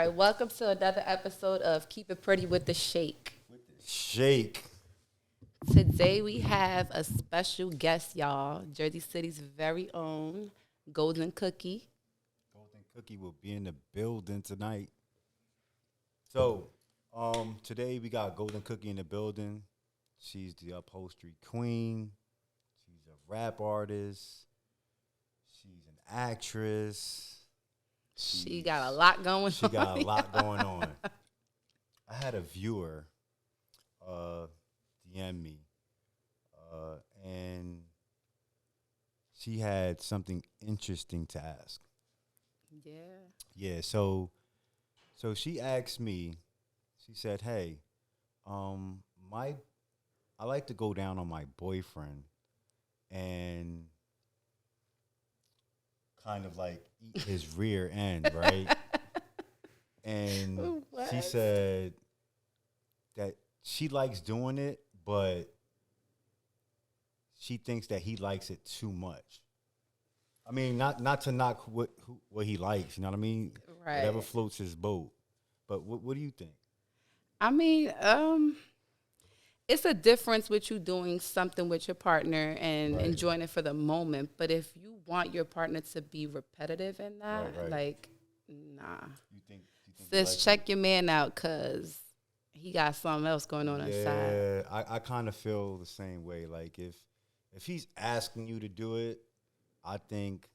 right, welcome to another episode of Keep It Pretty with TheSHAKE. Shake. Today we have a special guest, y'all. Jersey City's very own Golden Cookie. Golden Cookie will be in the building tonight. So, today we got Golden Cookie in the building. She's the upholstery queen. She's a rap artist. She's an actress. She got a lot going on. She got a lot going on. I had a viewer DM me, and she had something interesting to ask. Yeah. Yeah, so she asked me, she said, hey, I like to go down on my boyfriend and kind of like eat his rear end, right? And What? she said that she likes doing it, but she thinks that he likes it too much. I mean, not to knock what he likes, you know what I mean? Right. Whatever floats his boat. But what do you think? I mean, it's a difference with you doing something with your partner and Right. enjoying it for the moment. But if you want your partner to be repetitive in that, Right. like, nah. You think Sis, check your man out because he got something else going on inside. Yeah, I kind of feel the same way. Like, if he's asking you to do it, I think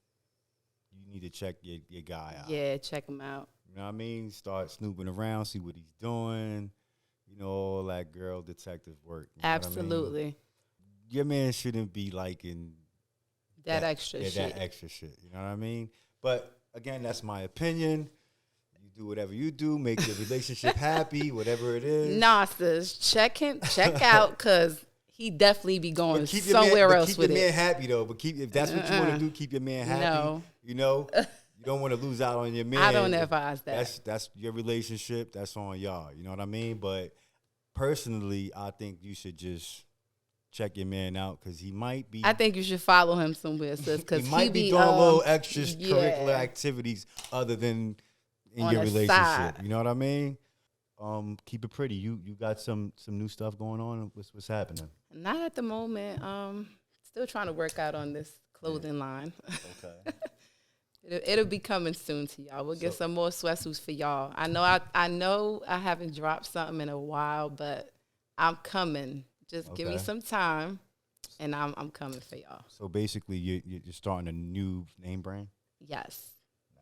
you need to check your guy out. Yeah, check him out. You know what I mean? Start snooping around, see what he's doing. You know, all that girl detective work. You know what I mean? Absolutely. Your man shouldn't be liking That extra shit. that extra shit. You know what I mean? But again, that's my opinion. You do whatever you do, make your relationship happy, whatever it is. Nah, sis, check out because he definitely be going somewhere else with it. Keep your man it. happy though. But if that's what you want to do, keep your man happy. No. You know, you don't want to lose out on your man. I don't advise that. That's your relationship. That's on y'all. You know what I mean? But personally, I think you should just check your man out because he might be. I think you should follow him somewhere, sis, because he might be doing a little extracurricular activities other than in on your the relationship. side. You know what I mean? Keep it pretty. You got some new stuff going on. What's happening? Not at the moment. Still trying to work out on this clothing line. Okay. It'll be coming soon to y'all. We'll get some more sweatsuits for y'all. I know I haven't dropped something in a while, but I'm coming. Just give me some time, and I'm coming for y'all. So basically, you're starting a new name brand? Yes.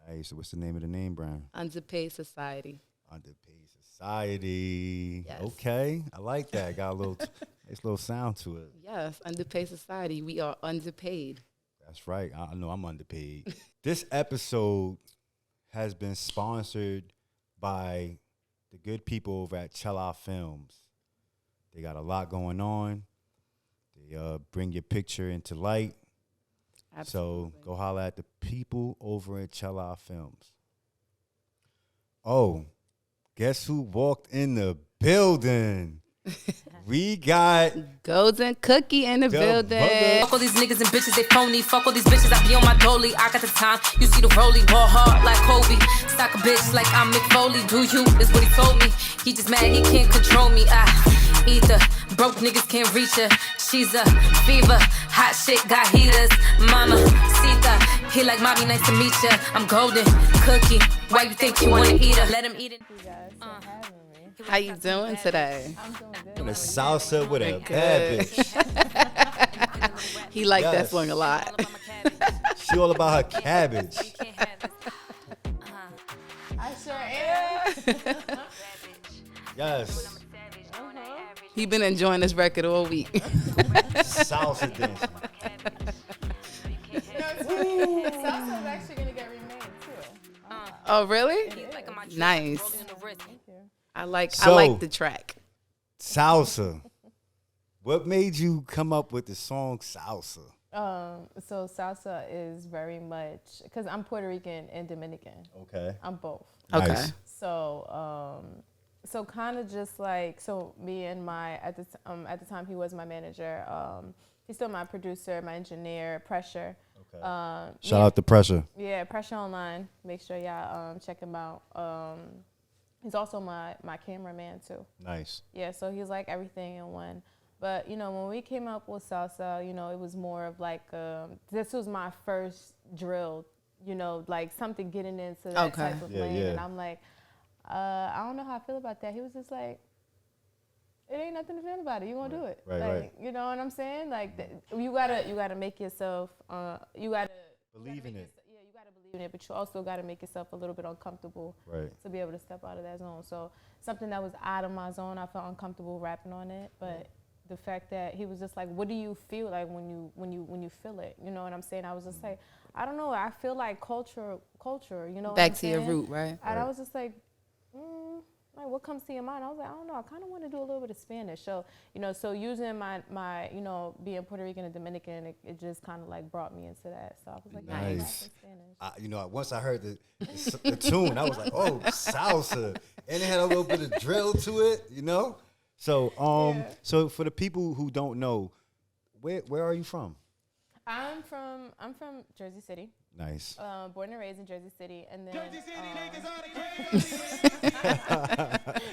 Nice. So what's the name of the name brand? Underpaid Society. Underpaid Society. Yes. Okay. I like that. Got a little nice little sound to it. Yes, Underpaid Society. We are underpaid. That's right. I know I'm underpaid. This episode has been sponsored by the good people over at Chella Films. They got a lot going on. They bring your picture into light. Absolutely. So go holler at the people over at Chella Films. Oh, guess who walked in the building? We got Golden Cookie in the building. Fuck all these niggas and bitches, they phony. Fuck all these bitches, I be on my dolly. I got the time, you see the rollie. Ball hard like Kobe. Stock a bitch like I'm Mick Foley. Do you, is what he told me. He just mad, he can't control me. Either broke niggas can't reach her. She's a fever, hot shit, got heaters. Mama, Sita, he like mommy, nice to meet ya. I'm Golden Cookie, why you think you wanna eat her? Let him eat it. How you doing today? I'm doing good. doing a salsa with a bad bitch. He liked that Yes. song a lot. She all about her cabbage. I sure am. Yes. He been enjoying this record all week. Salsa dancing. Salsa's actually gonna get remade too. Oh, really? Nice. Thank you. I like So- the track. Salsa. What made you come up with the song Salsa? So salsa is very much because I'm Puerto Rican and Dominican. Okay. I'm both. Okay. Nice. So kind of just like me and my at the time he was my manager. He's still my producer, my engineer, Pressure. Okay. Yeah. Shout out to Pressure. Yeah, Pressure Online. Make sure y'all check him out. He's also my cameraman too. Nice. Yeah, so he's like everything in one. But, when we came up with salsa, it was more of like, this was my first drill, like something getting into that type of lane. And I'm like, I don't know how I feel about that. He was just like, it ain't nothing to feel about it. You gonna do it. Right. You know what I'm saying? Like, you gotta make yourself, you gotta believe in it. Yeah, you gotta believe in it, but you also gotta make yourself a little bit uncomfortable to be able to step out of that zone. So something that was out of my zone, I felt uncomfortable rapping on it, but the fact that he was just like, what do you feel like when you feel it? You know what I'm saying? I was just like, I don't know. I feel like culture, you know. Back to your root, right? And I was just like, like, what comes to your mind? I was like, I don't know. I kind of want to do a little bit of Spanish. So, so using my being Puerto Rican and Dominican, it just kind of like brought me into that. So I was like, nice. Spanish. Once I heard the tune, I was like, oh, salsa. And it had a little bit of drill to it, So, so for the people who don't know, where are you from? I'm from Jersey City. Nice. Born and raised in Jersey City, and then Jersey City niggas are the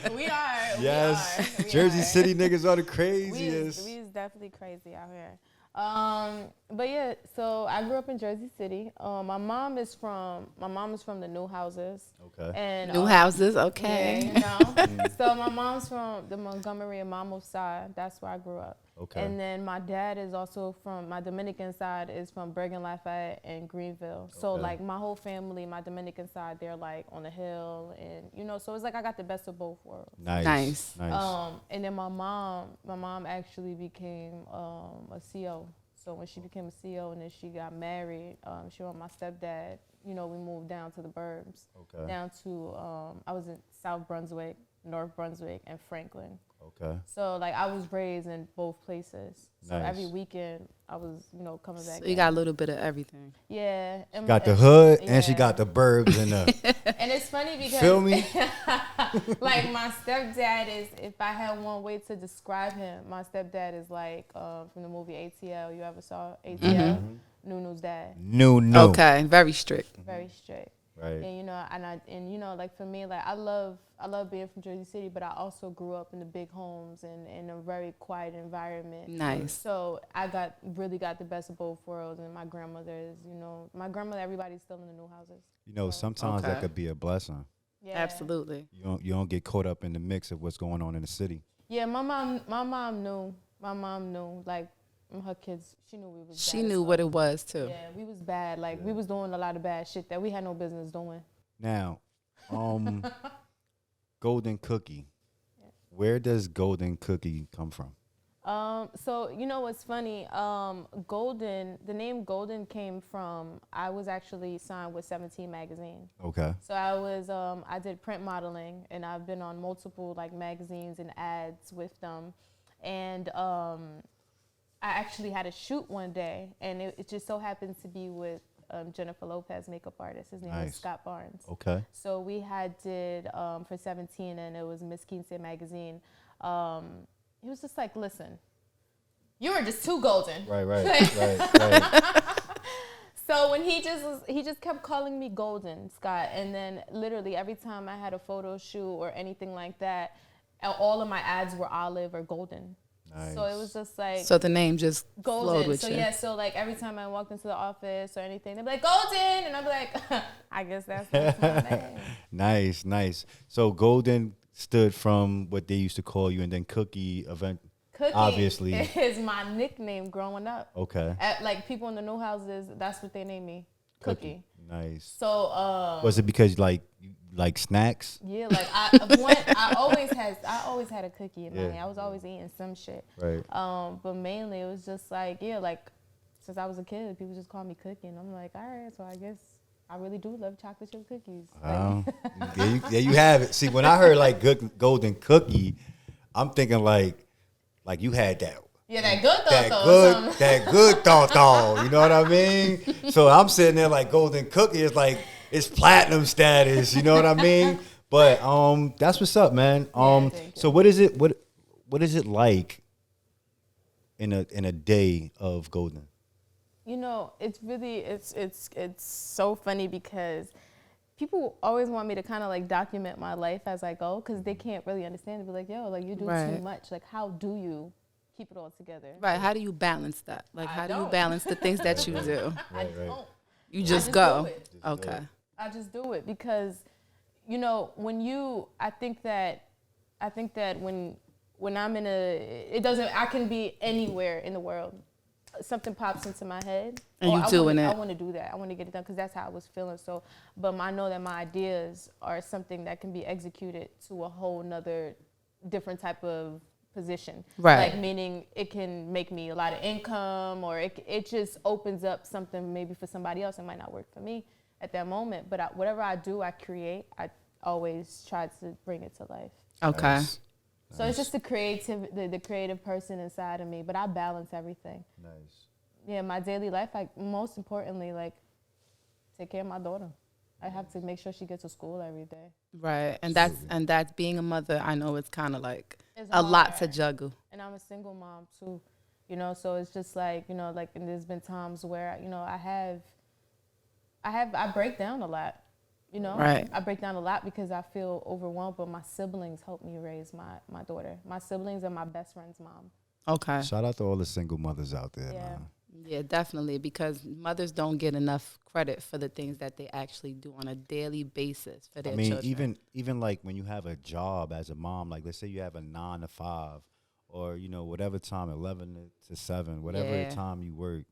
craziest. We are. Jersey City niggas are the craziest. We is definitely crazy out here. But yeah, so I grew up in Jersey City. My mom is from the New Houses. Okay. And New Houses, okay. Yeah, So my mom's from the Montgomery and Mamo side. That's where I grew up. Okay. And then my dad is also from, my Dominican side is from Bergen Lafayette and Greenville. So like my whole family, my Dominican side, they're like on the hill, and so it's like I got the best of both worlds. Nice. And then my mom actually became a CO. So when she became a CO and then she got married, she and my stepdad, we moved down to the burbs. Okay. Down to I was in South Brunswick, North Brunswick, and Franklin. Okay. So like I was raised in both places. So every weekend I was, coming back. So you got a little bit of everything. Yeah. She got the hood and she got the burbs and the. And it's funny because feel me? Like my stepdad is, if I had one way to describe him, my stepdad is like from the movie ATL. You ever saw ATL? Mm-hmm. Nunu's dad. No. Okay, very strict. Very strict. Right. And like for me, like I love being from Jersey City, but I also grew up in the big homes and in a very quiet environment. Nice. So I really got the best of both worlds. And my grandmother is, everybody's still in the New Houses. Sometimes that could be a blessing. Yeah. Absolutely. You don't get caught up in the mix of what's going on in the city. Yeah, my mom knew. Like her kids, she knew we was bad. She knew what it was too. Yeah, we was bad. Like we was doing a lot of bad shit that we had no business doing. Now, Golden Cookie. Yeah. Where does Golden Cookie come from? So what's funny? Golden, the name Golden came from, I was actually signed with 17 magazine. Okay. So I did print modeling, and I've been on multiple like magazines and ads with them, and I actually had a shoot one day, and it just so happened to be with Jennifer Lopez, makeup artist. His name is Scott Barnes. Okay. So we did for 17, and it was Miss Quince magazine. He was just like, listen, you were just too golden. Right. So when he just kept calling me Golden, Scott, and then literally every time I had a photo shoot or anything like that, all of my ads were olive or golden. Nice. So it was just like... So the name just Golden. Flowed with so you. Yeah, so like every time I walked into the office or anything, they'd be like, Golden! And I'd be like, I guess that's my name. Nice. So Golden stood from what they used to call you, and then Cookie event. Cookie obviously is my nickname growing up. Okay. Like people in the New Houses, that's what they name me. Cookie. Nice. So was it because you like snacks? Yeah, like I always had a cookie in my hand. I was always eating some shit. Right. But mainly it was just like, like since I was a kid, people just call me Cookie, and I'm like, all right, so I guess I really do love chocolate chip cookies. There you have it. See, when I heard like Golden Cookie, I'm thinking like you had that. Yeah, that good thought. You know what I mean? So I'm sitting there like Golden Cookie is like it's platinum status. You know what I mean? But that's what's up, man. So what is it? What is it like in a day of Golden? You know, it's really it's so funny because people always want me to kind of like document my life as I go because they can't really understand it. Be like, yo, like you do too much. Like, how do you keep it all together? Right. How do you balance that? Like, how do you balance the things that you do? I don't. You just go. Okay. I just do it because, you know, I think that when I'm in I can be anywhere in the world. Something pops into my head. And I want to do that. I want to get it done because that's how I was feeling. So, but I know that my ideas are something that can be executed to a whole nother different type of position. Right. Like, meaning it can make me a lot of income, or it just opens up something maybe for somebody else. It might not work for me at that moment, but whatever I do, I create. I always try to bring it to life. Okay. Nice. So it's just the creative person inside of me, but I balance everything. Nice. Yeah, my daily life, most importantly, like, take care of my daughter. I have to make sure she gets to school every day. Right, and that's being a mother. I know it's kind of like a lot to juggle. And I'm a single mom too, you know. So it's just like, you know, like, and there's been times where, you know, I break down a lot. You know, right. I break down a lot because I feel overwhelmed, but my siblings help me raise my daughter. My siblings are my best friend's mom. Okay. Shout out to all the single mothers out there, man. Yeah, definitely, because mothers don't get enough credit for the things that they actually do on a daily basis for their children. even like when you have a job as a mom, like let's say you have a 9 to 5 or, you know, whatever time, 11 to 7, whatever time you work,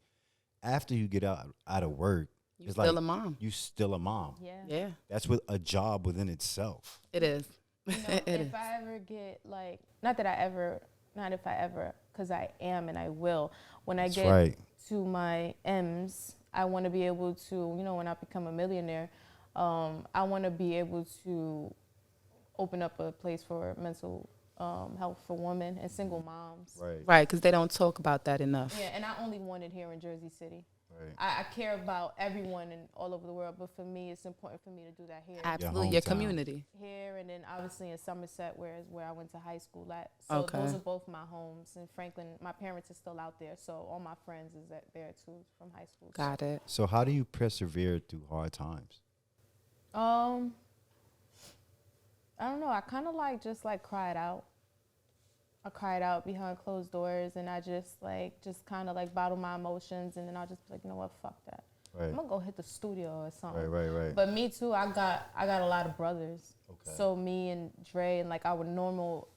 after you get out of work, you're still a mom. You still a mom. Yeah. That's with a job within itself. It is. You know, if I ever get like, not if I ever, because I am and I will. When I get to my M's, I want to be able to, you know, when I become a millionaire, I want to be able to open up a place for mental health for women and single moms. Right, because they don't talk about that enough. Yeah, and I only want it here in Jersey City. Right. I care about everyone and all over the world, but for me, it's important for me to do that here. Absolutely, your community. Here, and then obviously in Somerset, where I went to high school at. So those are both my homes. And Franklin, my parents are still out there, so all my friends is there too from high school. Got it. So how do you persevere through hard times? I don't know. I kind of just cried out. I cried out behind closed doors, and I just kind of bottle my emotions, and then I'll just be like, you know what, fuck that. Right. I'm gonna go hit the studio or something. Right. But me too, I got a lot of brothers. Okay. So me and Dre and our normal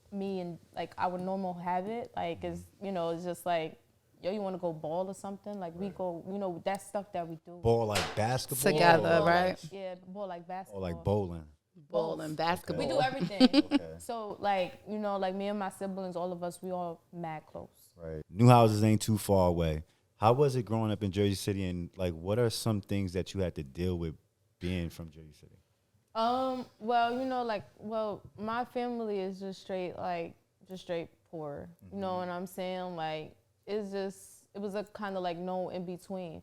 habit, is, you know, it's just like, yo, you want to go ball or something? Like we go, you know, that stuff that we do. Ball like basketball? Together, right? Ball like basketball. Or like bowling. Bowling, basketball. We do everything. Okay. So you know, me and my siblings, all of us, we all mad close. Right. New houses ain't too far away. How was it growing up in Jersey City, and what are some things that you had to deal with being from Jersey City? Well, you know, my family is just straight poor. Mm-hmm. You know what I'm saying? It was a kind of no in between.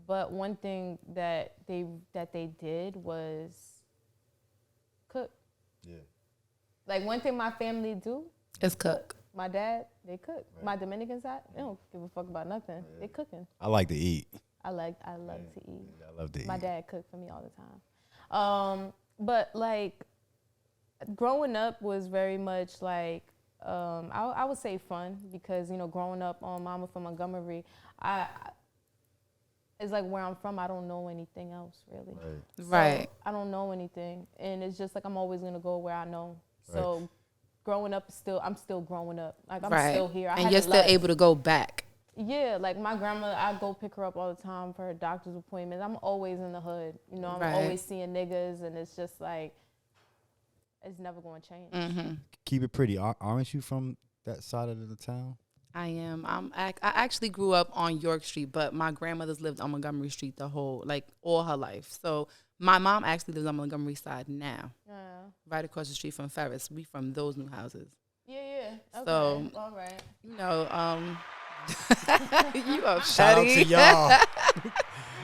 But one thing that they did was cook. Yeah. One thing my family do is cook. My dad, they cook. Right. My Dominican side, they don't give a fuck about nothing. Yeah. They cooking. I like to eat. I love to eat. Yeah, I love to eat. My dad cooked for me all the time. But growing up was very much I would say fun, because, you know, growing up on Mama from Montgomery, it's where I'm from, I don't know anything else really. Right. I don't know anything, and it's just I'm always gonna go where I know. So growing up, I'm still growing up. I'm still here. And you're still able to go back. Yeah, my grandmother, I go pick her up all the time for her doctor's appointments. I'm always in the hood. You know, I'm always seeing niggas, and it's just it's never going to change. Mm-hmm. Keep it pretty. Aren't you from that side of the town? I am. I actually grew up on York Street, but my grandmother's lived on Montgomery Street all her life. So my mom actually lives on Montgomery side now. Yeah. Right across the street from Ferris. We from those new houses. Yeah. Okay. So, all right. You know, you are Shout out to y'all.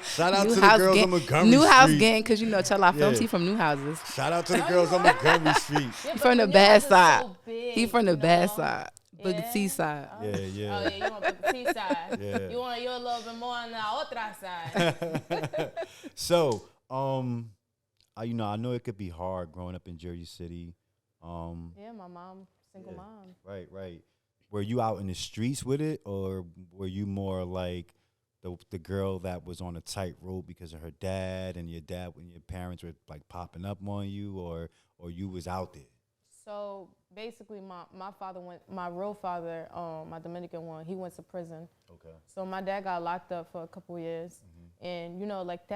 Shout out to the girls on Montgomery Street. New House gang, because, you know, Chala Films, he from New Houses. Shout out to the girls on Montgomery Street. He from the bad side. He from the bad side. Booker T side. Yeah. Oh, yeah, you want Booker T side. Yeah. You're a little bit more on the otra side. So, I know it could be hard growing up in Jersey City. Yeah, my mom, single mom. Right. Were you out in the streets with it, or were you more like the girl that was on a tightrope because of her dad, and your parents were like popping up on you, or you was out there? So basically, my father my real father, my Dominican one, he went to prison. Okay. So my dad got locked up for a couple of years, and like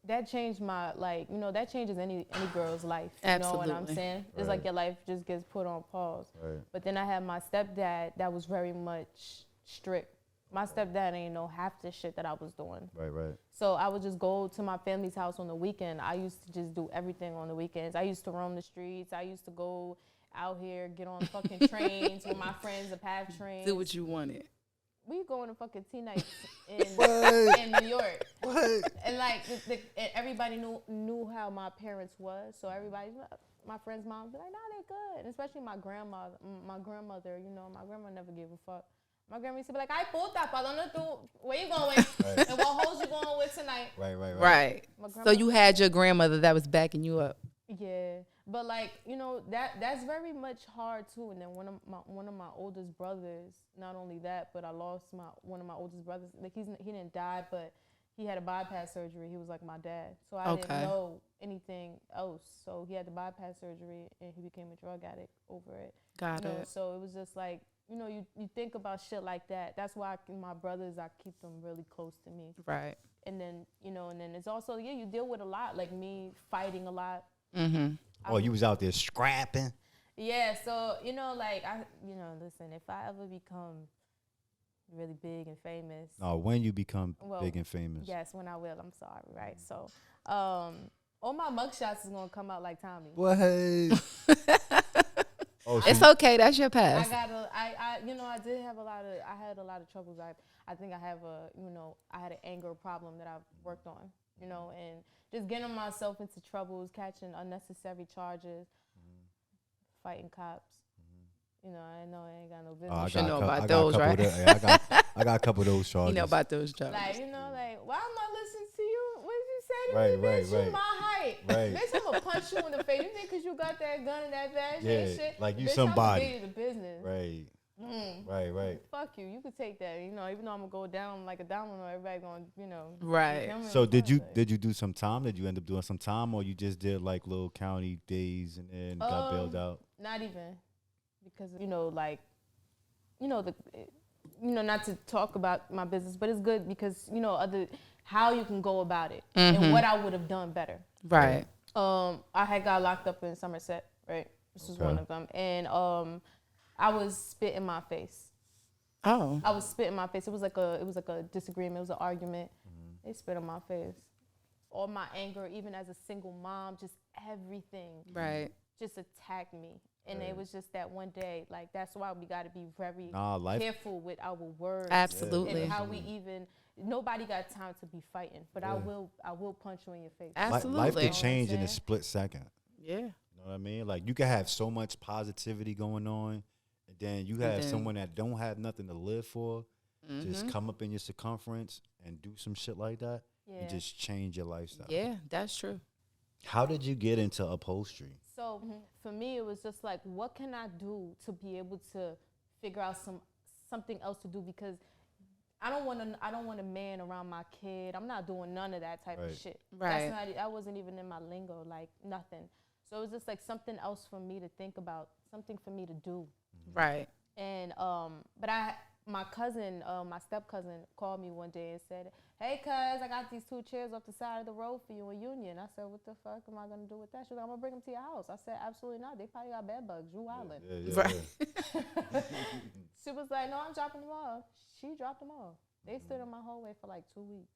that changed my, like, that changes any girl's life. Absolutely. You know what I'm saying? It's like your life just gets put on pause. Right. But then I had my stepdad that was very much strict. My stepdad ain't know half the shit that I was doing. Right. So I would just go to my family's house on the weekend. I used to just do everything on the weekends. I used to roam the streets. I used to go out here, get on fucking trains with my friends, the PATH trains. Do what you wanted. We going to fucking tea nights in New York. What? And like, and everybody knew how my parents was. So everybody, my friend's mom be like, nah, they good. And especially my grandmother, my grandmother never gave a fuck. My grandma used to be like, ay, puta, pa dónde tú, where you going? Right. And what hoes you going with tonight? Right. So you had your grandmother that was backing you up. Yeah. But like, that's very much hard too. And then one of my oldest brothers, not only that, but I lost one of my oldest brothers. Like he didn't die, but he had a bypass surgery. He was like my dad. So I didn't know anything else. So he had the bypass surgery and he became a drug addict over it. Got it. So it was just like, you think about shit like that. That's why my brothers, I keep them really close to me. Right. And then, and then it's also, you deal with a lot, like me fighting a lot. Mm-hmm. Oh, you was out there scrapping? Yeah, so, listen, if I ever become really big and famous. Oh, when you become big and famous. Yes, when I will, I'm sorry, right? So, all my mugshots is going to come out like Tommy. What? It's okay, that's your past. I had a lot of troubles. I think I have I had an anger problem that I've worked on, and just getting myself into troubles, catching unnecessary charges, fighting cops. I know I ain't got no business. You know about those, right? I got a couple of those charges. You know about those charges. Like, why am I listening to you? What did you say to me, bitch? You my height. Right. Bitch, I'm going to punch you in the face. You think because you got that gun and that badge and shit? Like you bitch, somebody. I'm going to the business. Right. Right. Fuck you. You could take that. Even though I'm going to go down like a domino, everybody going to, Right. So did you do some time? Did you end up doing some time, or you just did like little county days and then got bailed out? Not even. Because, not to talk about my business, but it's good because, how you can go about it and what I would have done better. Right. I had got locked up in Somerset, right? This was one of them. And I was spit in my face. Oh. I was spit in my face. It was like a disagreement. It was an argument. Mm-hmm. They spit in my face. All my anger, even as a single mom, just everything. Right. Just attacked me. And it was just that one day, like, that's why we got to be very careful with our words. Absolutely. And how we even, nobody got time to be fighting, but I will punch you in your face. Absolutely. Life could change in a split second. Yeah. You know what I mean? Like, you can have so much positivity going on, and then you have someone that don't have nothing to live for, just come up in your circumference and do some shit like that, and just change your lifestyle. Yeah, that's true. How did you get into upholstery? So for me, it was just like, what can I do to be able to figure out something else to do? Because I don't want a man around my kid. I'm not doing none of that type of shit. Right. That wasn't even in my lingo, like nothing. So it was just like something else for me to think about, something for me to do. Right. And but my cousin, my step cousin, called me one day and said, "Hey, cuz, I got these 2 chairs off the side of the road for you in Union." I said, "What the fuck am I gonna do with that?" She was like, "I'm gonna bring them to your house." I said, "Absolutely not. They probably got bed bugs. You wildin'." Right. She was like, "No, I'm dropping them off." She dropped them off. They stood in my hallway for like 2 weeks.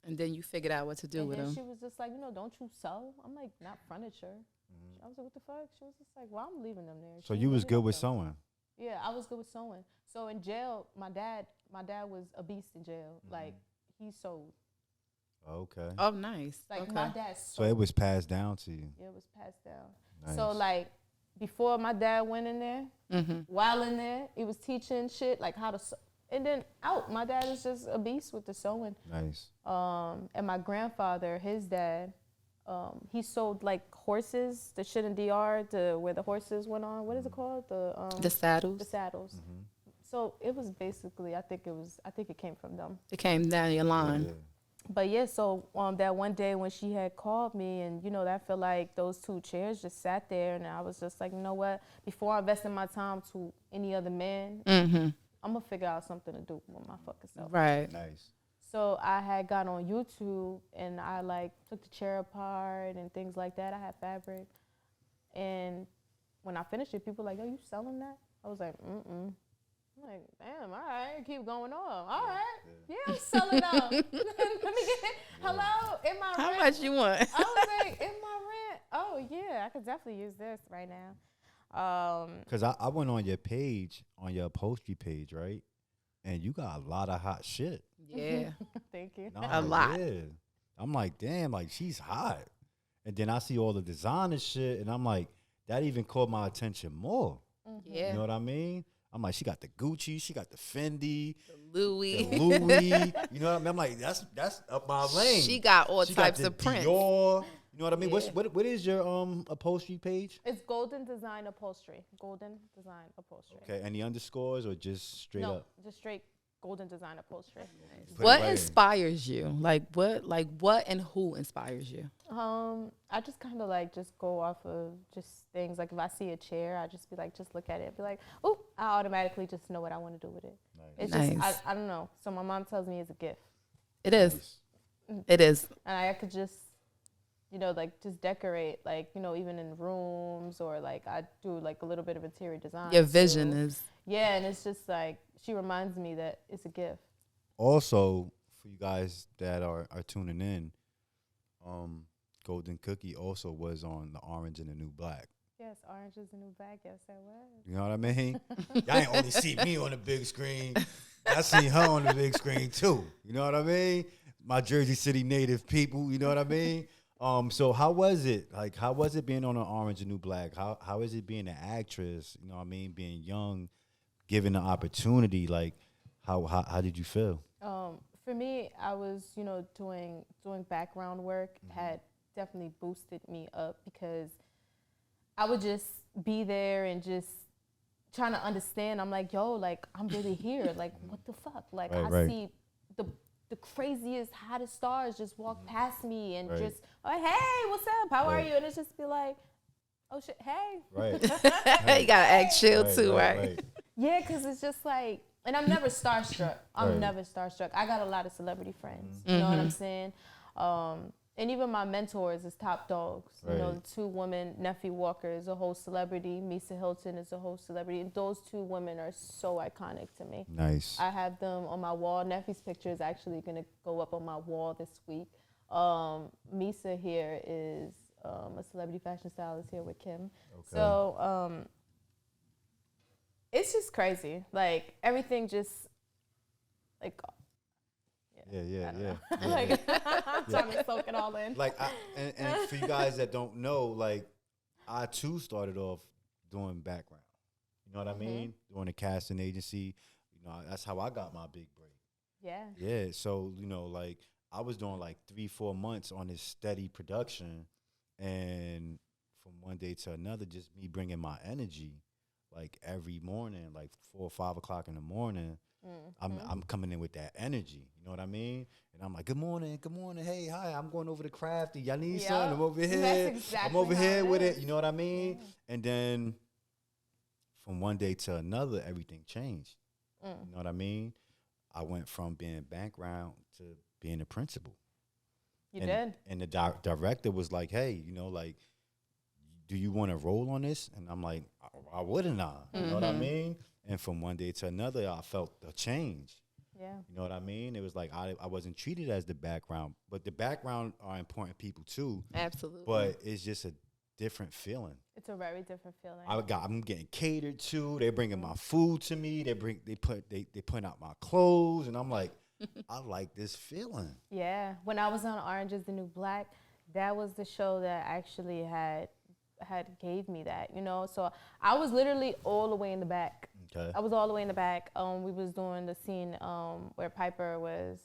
And then you figured out what to do with them. And she was just like, "Don't you sew?" I'm like, "Not furniture." I was like, "What the fuck?" She was just like, "Well, I'm leaving them there." So you was good with sewing? Yeah, I was good with sewing. So in jail, my dad was a beast in jail. Like, he sewed. Okay. Oh, nice. Like, my dad sewed. So it was passed down to you? Yeah, it was passed down. Nice. So, like, before my dad went in there, while in there, he was teaching shit, like how to sew. And then out, my dad is just a beast with the sewing. Nice. And my grandfather, his dad, he sold like horses, the shit in DR, where the horses went on. What is it called? The saddles. The saddles. Mm-hmm. So it was basically, I think it came from them. It came down your line. Yeah. But yeah, so that one day when she had called me, and I feel like those 2 chairs just sat there, and I was just like, you know what? Before I invest in my time to any other man, I'm gonna figure out something to do with my fucking self. Right. Nice. So I had got on YouTube, and I like took the chair apart and things like that. I had fabric, and when I finished it, people were like, "Yo, you selling that?" I was like, "Mm-mm." I'm like, damn, all right, keep going on. All right, yeah, I'm selling out. Let me get hello, in my How rent. much you want? I was like, in my rent. Oh yeah, I could definitely use this right now. Cause I went on your page, on your upholstery page, right? And you got a lot of hot shit. Yeah. Thank you. A lot. Yeah. I'm like, damn, like she's hot. And then I see all the designer shit, and I'm like, that even caught my attention more. Yeah. You know what I mean? I'm like, she got the Gucci, she got the Fendi, the Louis. You know what I mean? I'm like, that's up my lane. She got all types of prints. Dior. You know what I mean? Yeah. What is your upholstery page? It's Golden Design Upholstery. Golden Design Upholstery. Okay, any underscores or just straight up? No, just straight Golden Design Upholstery. Nice. What inspires you? Like what and who inspires you? I just kind of like just go off of just things. Like if I see a chair, I just be like, just look at it, be like, oh, I automatically just know what I want to do with it. Nice. It's just I don't know. So my mom tells me it's a gift. It is. Nice. It is. And I could just, like just decorate, like, even in rooms, or like I do like a little bit of interior design. Your vision is. Yeah, and it's just like, she reminds me that it's a gift. Also, for you guys that are tuning in, Golden Cookie also was on the Orange and the New Black. Yes, Orange is the New Black. Yes, I was. You know what I mean? Y'all ain't only see me on the big screen. I see her on the big screen too. You know what I mean? My Jersey City native people. You know what I mean? So how was it? Like, how was it being on the Orange and New Black? How is it being an actress? You know what I mean? Being young, given the opportunity. Like, how did you feel? For me, I was, doing background work had definitely boosted me up, because I would just be there and just trying to understand. I'm like, yo, like, I'm really here. Like, what the fuck? Like, I see the craziest, hottest stars just walk past me and just, like, hey, what's up? How are you? And it's just be like, oh, shit, hey. Right. You got to act chill too, right? Yeah, because it's just like, and I'm never starstruck. I'm never starstruck. I got a lot of celebrity friends. You know what I'm saying? And even my mentors is top dogs. You know, the 2 women, Neffy Walker is a whole celebrity. Misa Hylton is a whole celebrity. And those 2 women are so iconic to me. Nice. I have them on my wall. Neffy's picture is actually going to go up on my wall this week. Misa here is a celebrity fashion stylist here with Kim. Okay. So it's just crazy. Like, everything just, like, yeah. Like, I'm trying to soak it all in. Like, and for you guys that don't know, like, I too started off doing background. You know what I mean? Doing a casting agency. You know, that's how I got my big break. Yeah. Yeah. So, like, I was doing like 3-4 months on this steady production, and from one day to another, just me bringing my energy, like every morning, like 4 or 5 o'clock in the morning. I'm coming in with that energy, you know what I mean? And I'm like, good morning, hey, hi, I'm going over to Crafty. Y'all need something? I'm over here. That's exactly I'm over here with is. it, you know what I mean? Yeah. And then from one day to another, everything changed. You know what I mean? I went from being background to being a principal. You did. And the director was like, hey, like, do you want to roll on this? And I'm like, why wouldn't I? You know what I mean? And from one day to another, I felt a change. Yeah. You know what I mean? It was like I wasn't treated as the background, but the background are important people too. Absolutely. But it's just a different feeling. It's a very different feeling. I'm getting catered to. They're bringing my food to me. They put out my clothes, and I'm like, I like this feeling. Yeah. When I was on Orange is the New Black, that was the show that actually had gave me that, So I was literally all the way in the back. Okay. I was all the way in the back. We was doing the scene where Piper was.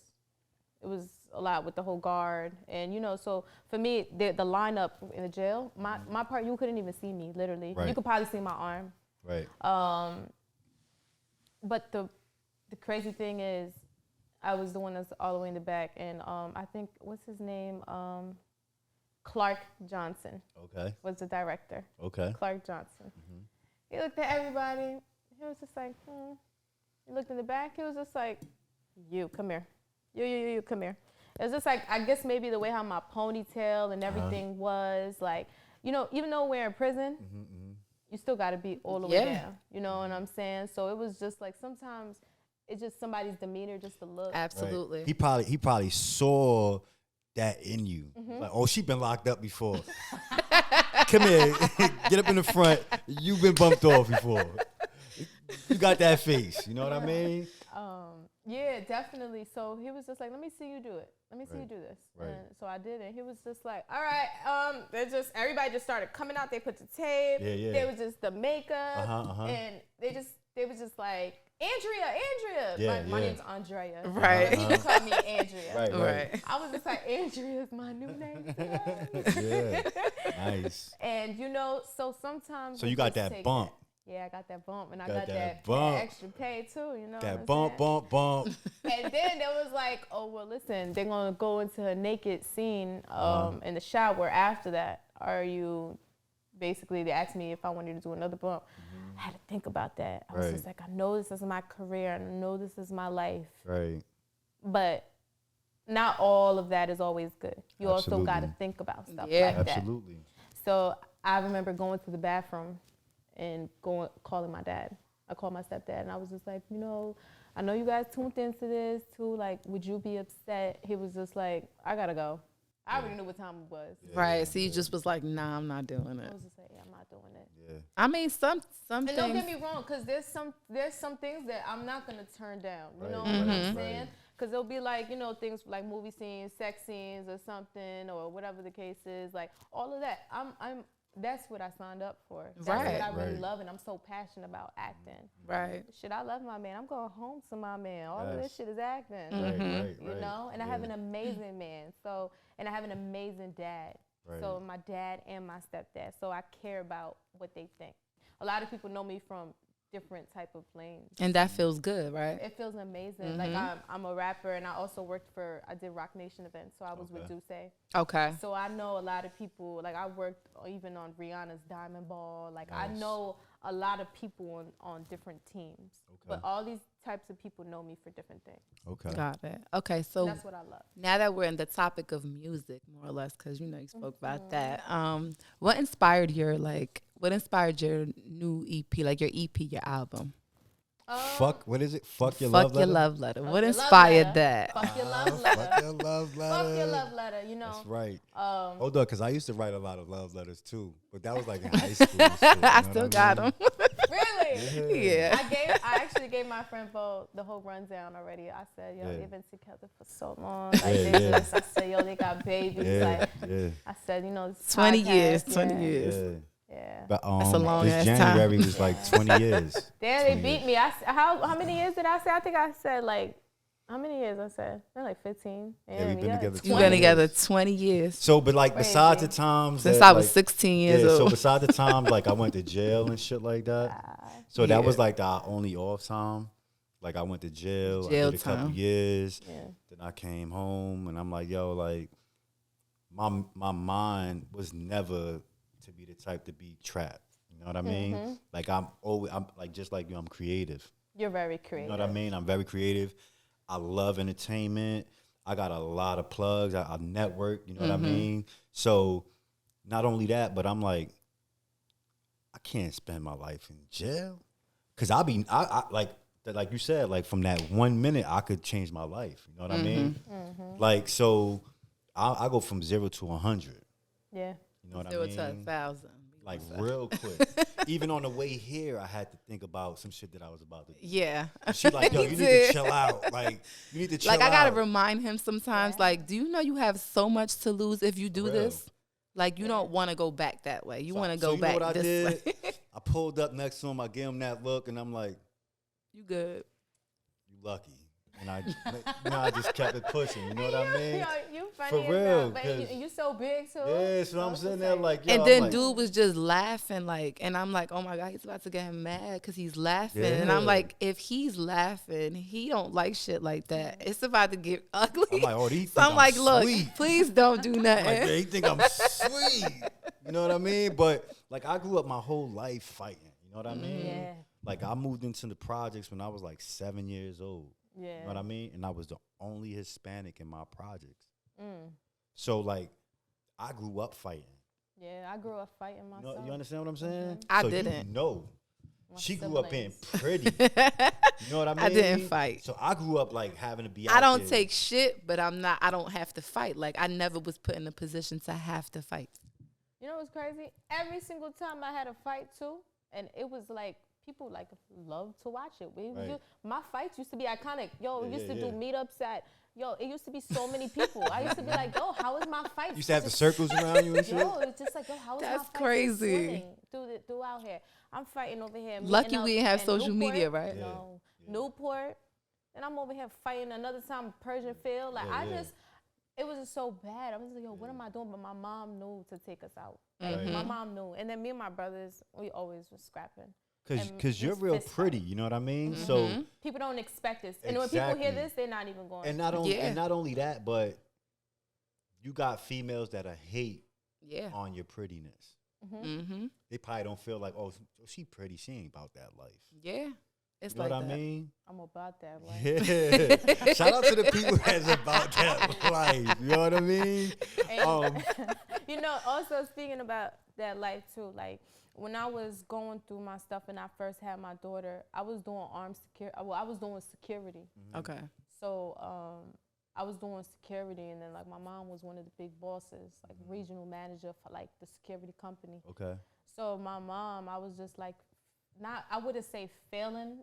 It was a lot with the whole guard. And, you know, so for me, the lineup in the jail, my part, you couldn't even see me, literally. Right. You could probably see my arm. Right. But the crazy thing is, I was the one that's all the way in the back. And I think, what's his name? Clark Johnson. Okay. Was the director. Okay. Clark Johnson. Mm-hmm. He looked at everybody. He was just like, He looked in the back. He was just like, you, come here. You, come here. It was just like, I guess maybe the way how my ponytail and everything was. Like, you know, even though we're in prison, you still got to be all the way down. You know what I'm saying? So it was just like sometimes it's just somebody's demeanor, just the look. Absolutely. Right. He probably saw that in you. Like, oh, she been locked up before. Come here. Get up in the front. You've been bumped off before. You got that face. You know what I mean? Yeah, definitely. So he was just like, let me see you do it. Let me see you do this. Right. And so I did it. He was just like, all right, everybody just started coming out. They put the tape. Yeah. They was just the makeup. And they was just like, Andrea. My name's Andrea. Right. He would call me Andrea. Right. I was just like, Andrea's my new name. Yeah. Nice. And, you know, so sometimes. So you got that bump. Yeah, I got that bump, and I got that extra pay too, you know. That bump. And then there was like, oh, well, listen, they're going to go into a naked scene in the shower after that. They asked me if I wanted to do another bump. I had to think about that. I was just like, I know this is my career, and I know this is my life. Right. But not all of that is always good. You also got to think about stuff like that. Absolutely. So I remember going to the bathroom and calling my dad. I called my stepdad, and I was just like, you know, I know you guys tuned into this too. Like, would you be upset? He was just like, I gotta go. I already knew what time it was. Right. So you just was like, nah, I'm not doing it. I was just like, yeah, I'm not doing it. Yeah. I mean, some and things. don't get me wrong, because there's some things that I'm not gonna turn down. You know what I'm saying? Because it'll be like, you know, things like movie scenes, sex scenes, or something, or whatever the case is. Like all of that, that's what I signed up for. That's what I really love, and I'm so passionate about acting. Right. Shit, I love my man. I'm going home to my man. All of this shit is acting. You know? And I have an amazing man. So, and I have an amazing dad. Right. So my dad and my stepdad. So I care about what they think. A lot of people know me from different type of lanes. And that feels good, right? It feels amazing. Like I'm a rapper, and I also I did Rock Nation events, so I was with Duce. Okay. So I know a lot of people, like I worked even on Rihanna's Diamond Ball. Like I know a lot of people on different teams. But all these types of people know me for different things. Okay. Got it. Okay, so that's what I love. Now that we're in the topic of music, more or less, because you know you spoke about that. What inspired your new EP, like your EP, your album? What is it? Fuck your love letter. Your love letter. What inspired that? Fuck your love letter. Fuck your love letter. Fuck your love letter. You know. That's right. Hold on, because I used to write a lot of love letters too, but that was like in high school. And shit, I still got them. Really? Yeah. I actually gave my friend Bo the whole rundown already. I said, yo, they've been together for so long. Like I said, yo, they got babies. I said, you know, 20 years. 20 years. Yeah. But that's a long this ass January time. was like 20 years. Damn, they beat me. How many years did I say? I think I said like, how many years I said? Like 15. Yeah, we've been together 20 You've been together 20 years. So, but like besides the times since I was 16 years old. So besides the times like I went to jail and shit like that. So that was like the only off time. Like I went to jail. I did a couple years. Yeah. Then I came home and I'm like, yo, like my mind was never to be the type to be trapped. You know what I mean? Like I'm like just like you, I'm creative. You're very creative. You know what I mean? I'm very creative. I love entertainment. I got a lot of plugs. I network, you know what I mean? So not only that, but I'm like, I can't spend my life in jail. Cause I like you said, like from that 1 minute, I could change my life. You know what I mean? Like, so I go from 0 to 100. Yeah. You know what I mean? 0 to 1,000. Like real quick. Even on the way here, I had to think about some shit that I was about to do. Yeah. She's like, yo, you need to chill out. Like, you need to chill out. Like, I got to remind him sometimes, like, do you know you have so much to lose if you do this? Like, you don't want to go back that way. You want to go back this way. I pulled up next to him. I gave him that look, and I'm like, you good. You lucky. and I just kept it pushing. You know what I mean? You funny for real, but you so big too. Yeah, so I'm sitting there like, yo, and then like, dude was just laughing like, and I'm like, oh my God, he's about to get him mad because he's laughing, Yeah. and I'm like, if he's laughing, he don't like shit like that. It's about to get ugly. I'm like, oh, these. So I'm like, look, sweet. please don't do nothing. Like, they think I'm sweet. You know what I mean? But like, I grew up my whole life fighting. You know what I mean? Yeah. Like, I moved into the projects when I was like 7 years old. Yeah. You know what I mean? And I was the only Hispanic in my projects. So like, I grew up fighting. Yeah, I grew up fighting myself. You understand what I'm saying? I so didn't. You know, she siblings. grew up being pretty. You know what I mean? I didn't fight. So I grew up like having to be out I don't there. take shit, but I don't have to fight. Like, I never was put in a position to have to fight. You know what's crazy? Every single time I had a fight too, and it was like, people like love to watch it. My fights used to be iconic. We used to do meetups at, it used to be so many people. I used to be like, how is my fight? You used to have the circles around you and shit? It's just like, how is my fight crazy. through out here? I'm fighting over here. Lucky we didn't have social media, right? No. Newport. And I'm over here fighting another time Persian Field. Like, it was just so bad. I was like, what am I doing? But my mom knew to take us out. Like, my mom knew. And then me and my brothers, we always was scrapping. Because you're real pretty, you know what I mean? So people don't expect this. And when people hear this, they're not even going. And not only that, but you got females that hate on your prettiness. They probably don't feel like, oh, she pretty. She ain't about that life. Yeah. It's you know like what that. I mean? I'm about that life. Yeah. Shout out to the people that's about that life. You know what I mean? Also speaking about that life too, like when I was going through my stuff and I first had my daughter, I was doing armed security. Well, I was doing security. Okay. So I was doing security, and then like my mom was one of the big bosses, like regional manager for like the security company. Okay. So my mom, I was just like, I wouldn't say failing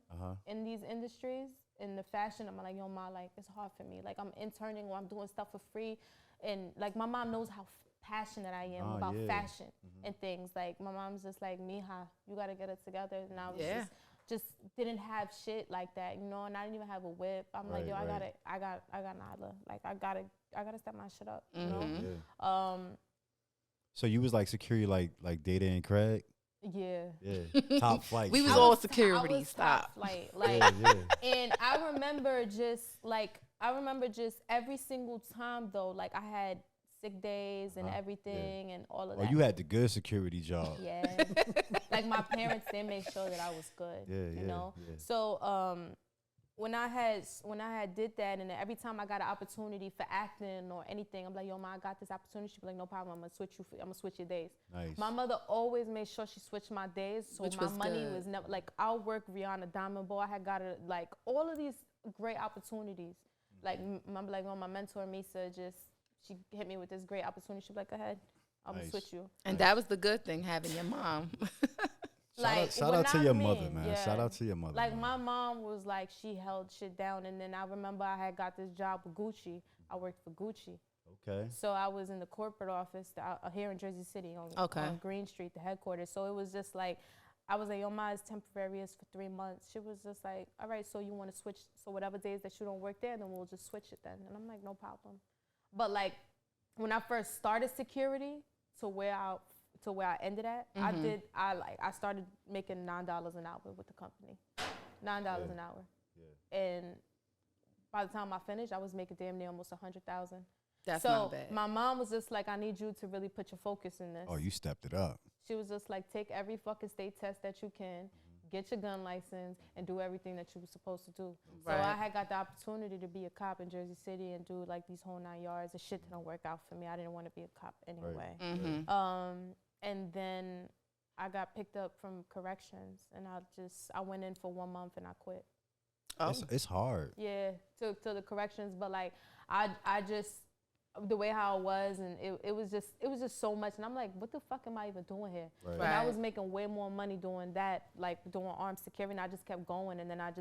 in these industries, in the fashion. I'm like, Ma, like it's hard for me. Like I'm interning or I'm doing stuff for free, and like my mom knows how passionate I am about fashion and things. Like my mom's just like, Mija, you gotta get it together. And I was just didn't have shit like that, and I didn't even have a whip. I'm like, I got Nyla. Like I gotta step my shit up. You know? So you was like security, like Data and Craig. Yeah. Top flight. We was all security. Top flight. Like, and I remember just every single time though, like I had sick days and everything and all of that. Oh, you had the good security job. Yeah. Like my parents, they made sure that I was good. You know. Yeah. So when I had did that, and every time I got an opportunity for acting or anything, I'm like, Ma, I got this opportunity. She'd be like, no problem, I'm gonna switch your days. Nice. My mother always made sure she switched my days, so my money was never like, I'll work Rihanna Diamond Boy. I had got like all of these great opportunities. Like my mentor Misa, she hit me with this great opportunity. She'd be like, go ahead, I'm gonna switch you. And that was the good thing, having your mom. Shout out to your mother, man. Yeah. Shout out to your mother. Like, my mom was like, she held shit down. And then I remember I had got this job with Gucci. I worked for Gucci. Okay. So I was in the corporate office here in Jersey City on Green Street, the headquarters. So it was just like, I was like, Ma, it's temporary. It's for 3 months. She was just like, all right, so you want to switch? So whatever days that you don't work there, then we'll just switch it then. And I'm like, no problem. But like, when I first started security to where I ended at, I started making $9 an hour with the company. $9 an hour. Yeah. And by the time I finished, I was making damn near almost 100,000. That's not bad. My mom was just like, I need you to really put your focus in this. Oh, you stepped it up. She was just like, take every fucking state test that you can, get your gun license, and do everything that you were supposed to do. Right. So I had got the opportunity to be a cop in Jersey City and do like these whole 9 yards. The shit didn't work out for me. I didn't want to be a cop anyway. Right. And then I got picked up from corrections, and I went in for 1 month and I quit. Oh. It's hard. Yeah, to the corrections, but like I just, the way how it was, and it was just so much, and I'm like, what the fuck am I even doing here? Right. And I was making way more money doing that, like doing armed security, and I just kept going, and then I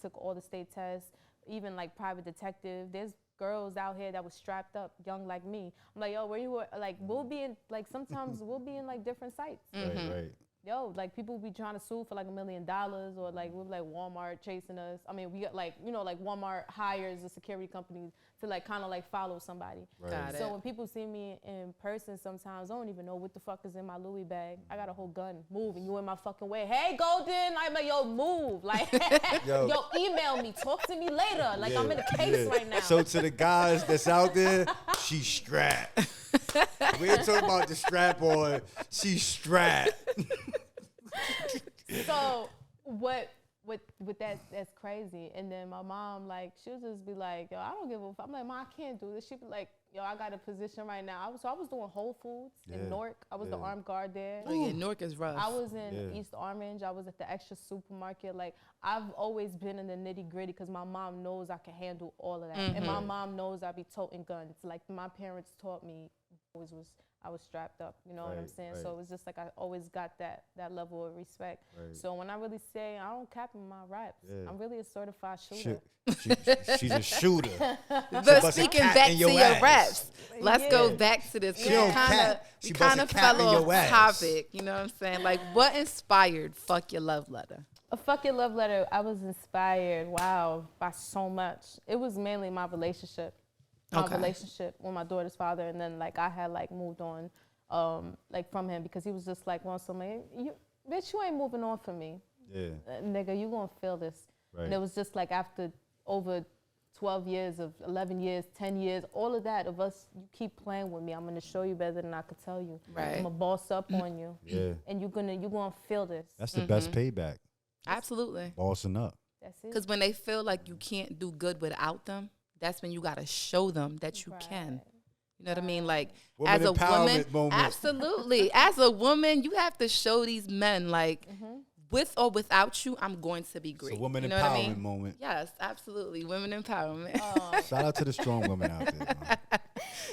took all the state tests, even like private detective. There's girls out here that was strapped up, young like me. I'm like, where you were? Like, we'll be in, like, sometimes we'll be in like different sites. Right. yo, like people be trying to sue for like $1 million, or like we're like Walmart chasing us. I mean, we got like, you know, like Walmart hires a security company to like kind of like follow somebody. Right. Got it. So when people see me in person, sometimes I don't even know what the fuck is in my Louis bag. I got a whole gun. Move, and you in my fucking way. Hey, Golden, I'm like, yo, move. Like, yo, email me, talk to me later. Like, I'm in a case right now. So to the guys that's out there, she's strapped. We ain't talking about the strap on. She's strapped. So what that's crazy. And then my mom, like, she'll just be like, yo, I don't give a fuck. I'm like, Mom, I can't do this. She'd be like, yo, I got a position right now. I was doing Whole Foods in Newark. I was the armed guard there. Oh yeah, Newark is rough. I was in East Orange. I was at the Extra supermarket. Like, I've always been in the nitty gritty because my mom knows I can handle all of that. And my mom knows I be toting guns. Like, my parents taught me I was strapped up, you know what I'm saying? Right. So it was just like I always got that level of respect. Right. So when I really say I don't cap in my raps, I'm really a certified shooter. She's a shooter. But speaking back to your raps, let's go back to this. We kind of fell off topic, you know what I'm saying? Like, what inspired Fuck Your Love Letter? A Fuck Your Love Letter, I was inspired, by so much. It was mainly my relationship. My relationship with my daughter's father, and then like I had like moved on like from him because he was just like, well, somebody, bitch, you ain't moving on from me. Yeah. Nigga, you gonna feel this. Right. And it was just like after over 12 years of 11 years, 10 years, all of that of us, you keep playing with me. I'm gonna show you better than I could tell you. Right. I'm gonna boss up on you. Yeah. And you're gonna feel this. That's the best payback. Absolutely. Bossing up. That's it. Because when they feel like you can't do good without them, that's when you gotta show them that you can. You know what I mean? Like, as a woman, absolutely. As a woman, you have to show these men, like, with or without you, I'm going to be great. It's a woman empowerment I mean? Moment. Yes, absolutely. Women empowerment. Shout out to the strong women out there. Man.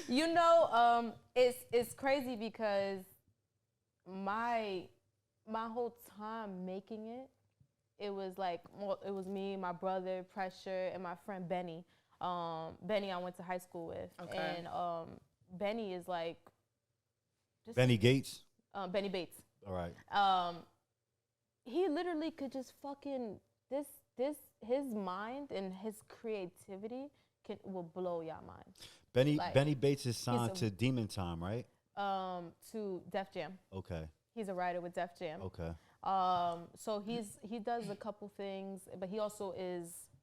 You know, it's crazy because my whole time making it was like, it was me, my brother, Pressure, and my friend Benny. Benny I went to high school with. Okay. And Benny is like... Benny Gates? Benny Bates. All right. He literally could just fucking... His mind and his creativity will blow your mind. Benny Bates is signed to Demon Time, right? To Def Jam. Okay. He's a writer with Def Jam. Okay. So he does a couple things, but he also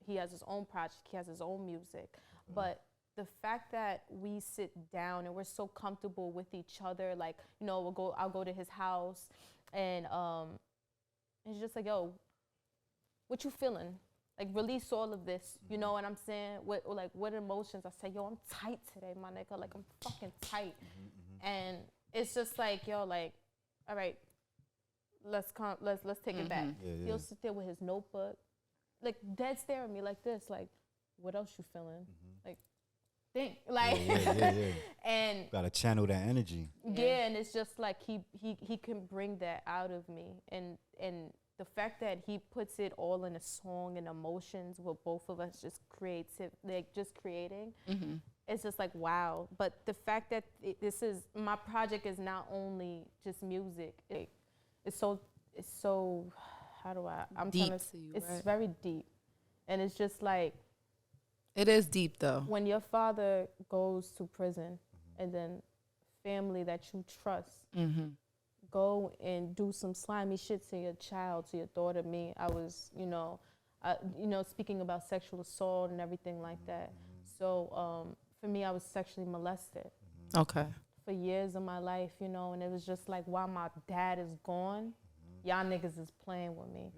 he has his own project, he has his own music. But the fact that we sit down and we're so comfortable with each other, like, you know, I'll go to his house and he's just like, yo, what you feeling? Like, release all of this, you know what I'm saying? What emotions? I say, yo, I'm tight today, my nigga. Like, I'm fucking tight. And it's just like, yo, like, all right, let's take it back. Yeah. He'll sit there with his notebook, like dead stare at me like this, like, what else you feeling? Like, think, like, yeah. And gotta channel that energy. Yeah, and it's just like he can bring that out of me, and the fact that he puts it all in a song and emotions with both of us just creating. It's just like, wow. But the fact that my project is not only just music. It's so deep. It's very deep. And it's just like, it is deep though. When your father goes to prison and then family that you trust go and do some slimy shit to your child, to your daughter. Me, I was, speaking about sexual assault and everything like that. So for me, I was sexually molested. Okay. For years of my life, and it was just like, while my dad is gone, y'all niggas is playing with me.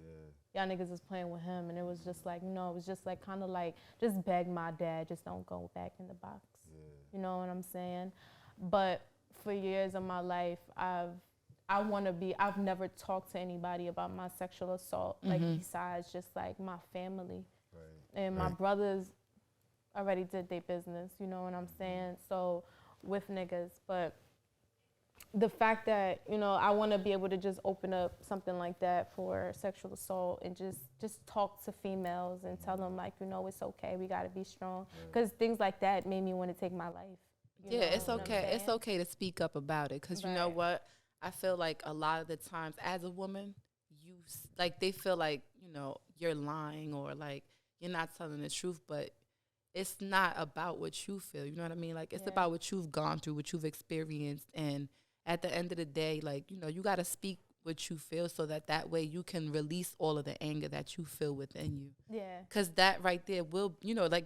Y'all niggas is playing with him. And it was just like, it was just like, kind of like, just beg my dad, just don't go back in the box. You know what I'm saying? But for years of my life, I've never talked to anybody about my sexual assault, like, besides just like my family. And my brothers already did their business, you know what I'm saying? So with niggas, but the fact that, I want to be able to just open up something like that for sexual assault and just talk to females and tell them, like, it's okay, we got to be strong. Because things like that made me want to take my life. It's okay. It's okay to speak up about it because you know what? I feel like a lot of the times as a woman, like they feel like, you're lying or like you're not telling the truth, but it's not about what you feel. You know what I mean? Like it's about what you've gone through, what you've experienced. And at the end of the day, like, you got to speak what you feel so that way you can release all of the anger that you feel within you. Yeah. Because that right there will,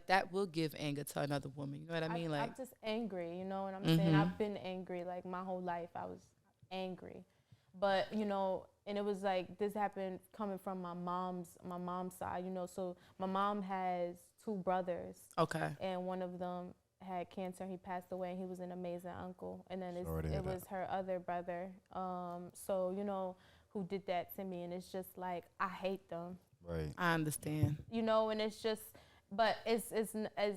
that will give anger to another woman. You know what I mean? I'm just angry, you know what I'm saying? I've been angry. Like my whole life I was angry. But, and it was like this happened coming from my mom's side, So my mom has 2 brothers. Okay. And one of them had cancer. He passed away, and he was an amazing uncle. And then it was her other brother, who did that to me. And it's just like, I hate them. Right. I understand. And it's just, but it's as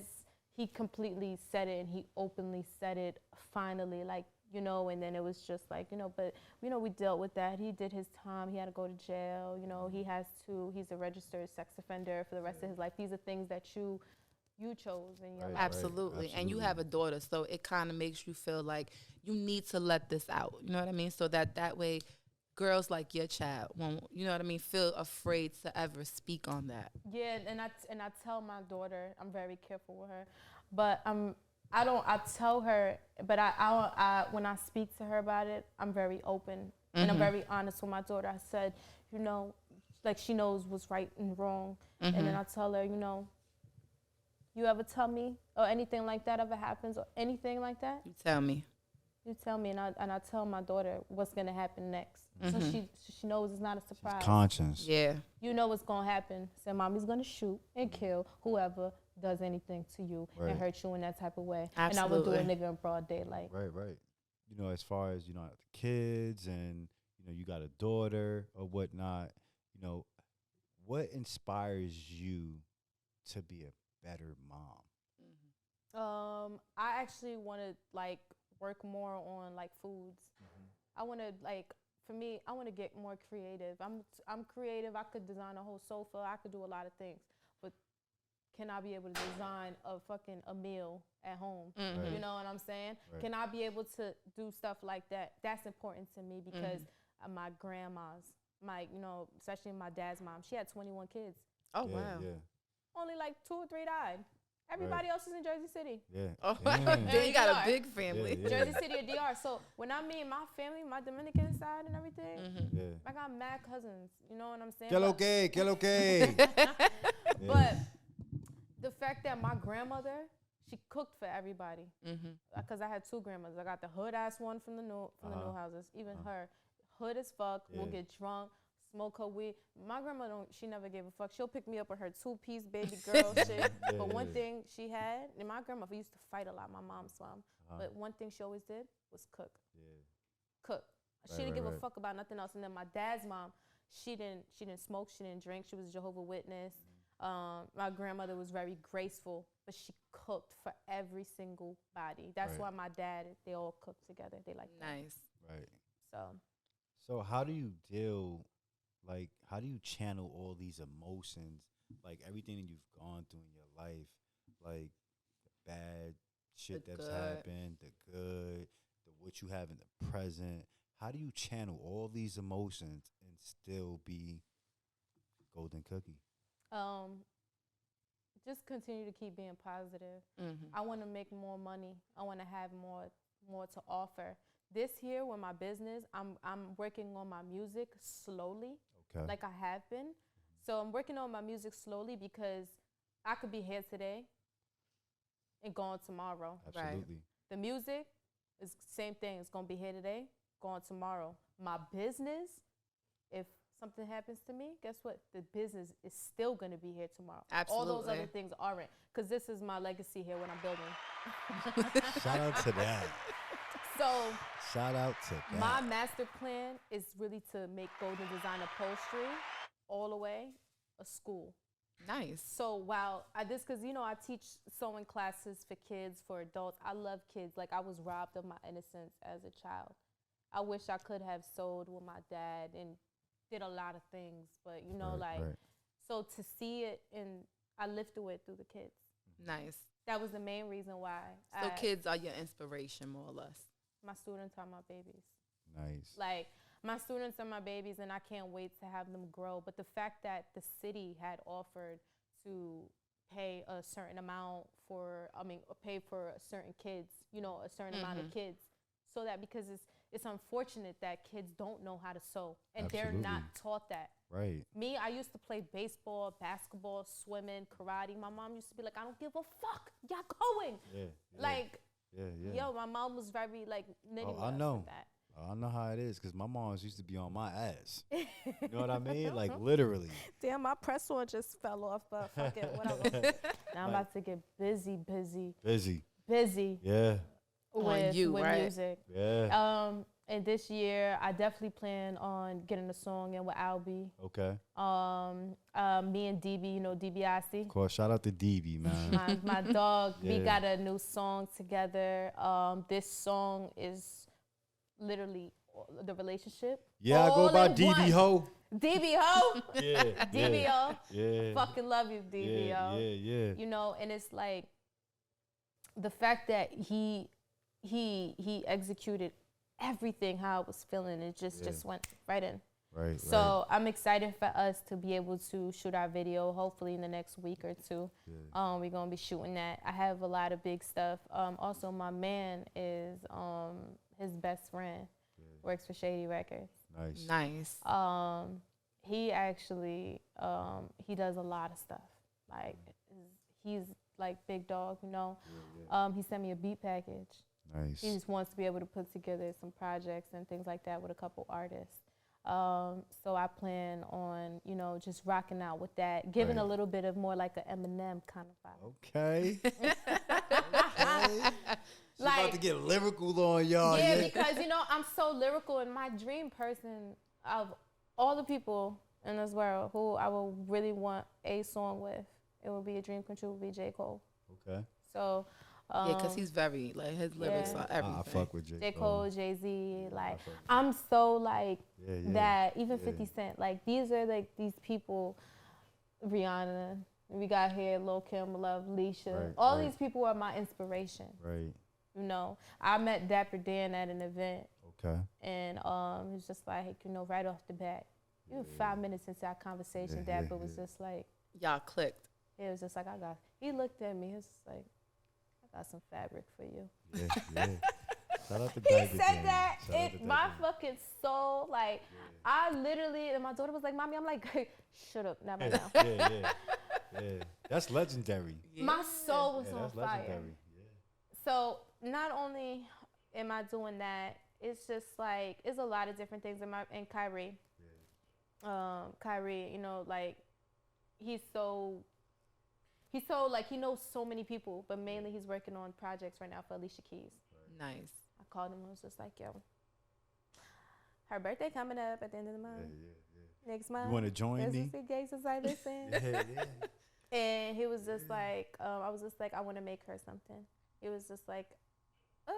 he completely said it, and he openly said it finally, like, and then it was just like, but, we dealt with that. He did his time. He had to go to jail. He's a registered sex offender for the rest of his life. These are things that you chose in your life. Absolutely. And you have a daughter, so it kind of makes you feel like you need to let this out. You know what I mean? So that way girls like your child won't, feel afraid to ever speak on that. Yeah, and I tell my daughter, I'm very careful with her, but I tell her, but I when I speak to her about it, I'm very open and I'm very honest with my daughter. I said, like she knows what's right and wrong, and then I tell her, you ever tell me or anything like that ever happens or anything like that? You tell me. You tell me, and I tell my daughter what's gonna happen next, so she knows it's not a surprise. She's conscious. Yeah. You know what's gonna happen. So mommy's gonna shoot and kill whoever does anything to you and hurt you in that type of way. Absolutely. And I would do a nigga in broad daylight. Right. As far as, the kids and, you got a daughter or whatnot, what inspires you to be a better mom? I actually want to, like, work more on, like, foods. I want to, like, for me, I want to get more creative. I'm creative. I could design a whole sofa. I could do a lot of things. But can I be able to design a meal at home? You know what I'm saying? Right. Can I be able to do stuff like that? That's important to me because my grandmas, especially my dad's mom, she had 21 kids. Oh, wow. Yeah. Only like 2 or 3 died. Everybody else is in Jersey City. Yeah. Oh, then you got a big family. Yeah. Jersey City or DR. So when I mean my family, my Dominican side and everything, I got mad cousins. You know what I'm saying? Que lo que. But the fact that my grandmother, she cooked for everybody. Because I had 2 grandmothers. I got the hood ass one from the new houses. Even her, hood as fuck. We'll get drunk. Smoke her weed. My grandma she never gave a fuck. She'll pick me up with her 2-piece baby girl shit. But one thing she had, and my grandma used to fight a lot, my mom's mom. But one thing she always did was cook. Cook. She didn't give a fuck about nothing else. And then my dad's mom, she didn't smoke, she didn't drink. She was a Jehovah's Witness. My grandmother was very graceful, but she cooked for every single body. That's why my dad, they all cook together. They like that. Nice. Right. So how do you how do you channel all these emotions, like everything that you've gone through in your life, like the bad shit that's happened, the good, what you have in the present? How do you channel all these emotions and still be Golden Cookie? Just continue to keep being positive. I want to make more money. I want to have more to offer. This year with my business, I'm working on my music slowly. Like I have been. So I'm working on my music slowly because I could be here today and gone tomorrow. Absolutely. Right? The music is the same thing. It's going to be here today, gone tomorrow. My business, if something happens to me, guess what? The business is still going to be here tomorrow. Absolutely. All those other things aren't, because this is my legacy here when I'm building. Shout out to that. So shout out to that. My master plan is really to make Golden Design Upholstery all the way a school. Nice. So while because I teach sewing classes for kids, for adults. I love kids. Like I was robbed of my innocence as a child. I wish I could have sewed with my dad and did a lot of things, but so to see it, and I live through it through the kids. Nice. That was the main reason why. So kids are your inspiration, more or less. My students are my babies. Nice. Like, my students are my babies, and I can't wait to have them grow. But the fact that the city had offered to pay a certain amount pay for certain kids, a certain amount of kids, so that because it's unfortunate that kids don't know how to sew, and they're not taught that. Right. Me, I used to play baseball, basketball, swimming, karate. My mom used to be like, I don't give a fuck. Y'all going. Yeah. Like, yeah. Yo, my mom was very, like, nitty I know. with that. I know how it is because my moms used to be on my ass. You know what I mean? Like, literally. Damn, my press on just fell off, but fuck it, whatever. Now I'm about to get busy. Busy. Yeah. With right? Music. Yeah. And this year, I definitely plan on getting a song in with Albie. Okay. Me and DB, DiBiase. Of course, shout out to DB, man. my dog. We got a new song together. This song is literally the relationship. Yeah, I go by DB Ho. DB Ho. Yeah. DB Ho. Yeah. Fucking love you, DB Ho. Yeah. And it's like the fact that he executed everything how I was feeling. It just went right in. Right. So I'm excited for us to be able to shoot our video, hopefully in the next week or two. Yeah. We're going to be shooting that. I have a lot of big stuff. Also, my man is his best friend, works for Shady Records. Nice. He actually, he does a lot of stuff. Like, he's like big dog, He sent me a beat package. Nice. He just wants to be able to put together some projects and things like that with a couple artists. So I plan on, just rocking out with that, giving a little bit of more like an Eminem kind of vibe. Okay. She's like, about to get lyrical on y'all. Yeah, because, I'm so lyrical, and my dream person of all the people in this world who I will really want a song with, it would be a dream come true, would be J. Cole. Okay. So... yeah, because he's very, like, his lyrics are everything. I fuck with J. Cole, Jay-Z, like, I'm so, like, that, even 50 Cent, like, these are, like, these people, Rihanna, we got here, Lil' Kim, Love, Leisha, all these people are my inspiration. Right. I met Dapper Dan at an event. Okay. And it was just like, right off the bat, even 5 minutes into our conversation, Dapper was just like. Y'all clicked. It was just like, he looked at me, he was just like, got some fabric for you. Yeah. Shout out to He said that my fucking soul, like, I literally, and my daughter was like, Mommy, I'm like, shut up, not right now. Yeah. That's legendary. Yeah. My soul was on fire. Legendary. Yeah. So not only am I doing that, it's just like, it's a lot of different things in Kyrie. Yeah. Kyrie, like, he's so, like, he knows so many people, but mainly he's working on projects right now for Alicia Keys. Right. Nice. I called him and was just like, yo, her birthday coming up at the end of the month. Yeah. Next month. You want to join me? Gangsters I listen. Yeah. And he was just like, I was just like, I want to make her something. He was just like, I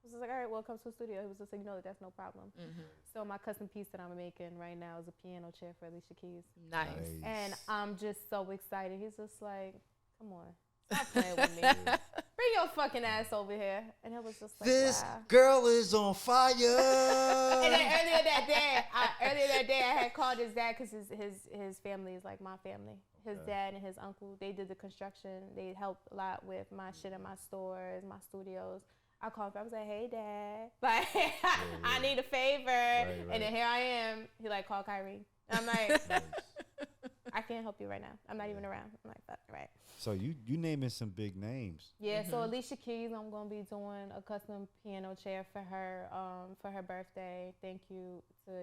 was just like, all right, well, come to the studio. He was just like, that's no problem. Mm-hmm. So my custom piece that I'm making right now is a piano chair for Alicia Keys. Nice. And I'm just so excited. He's just like, come on, stop playing with me. Bring your fucking ass over here. And it was just like, this wow. girl is on fire. And then earlier that day, I had called his dad because his family is like my family. His dad and his uncle, they did the construction. They helped a lot with my shit in my stores, my studios. I called him. I was like, hey, Dad. Like, I need a favor. Right. And then here I am. He like, call Kyrie. And I'm like, I can't help you right now. I'm not even around. I'm like, fuck, right. So you naming some big names. Yeah, so Alicia Keys, I'm going to be doing a custom piano chair for her birthday. Thank you to,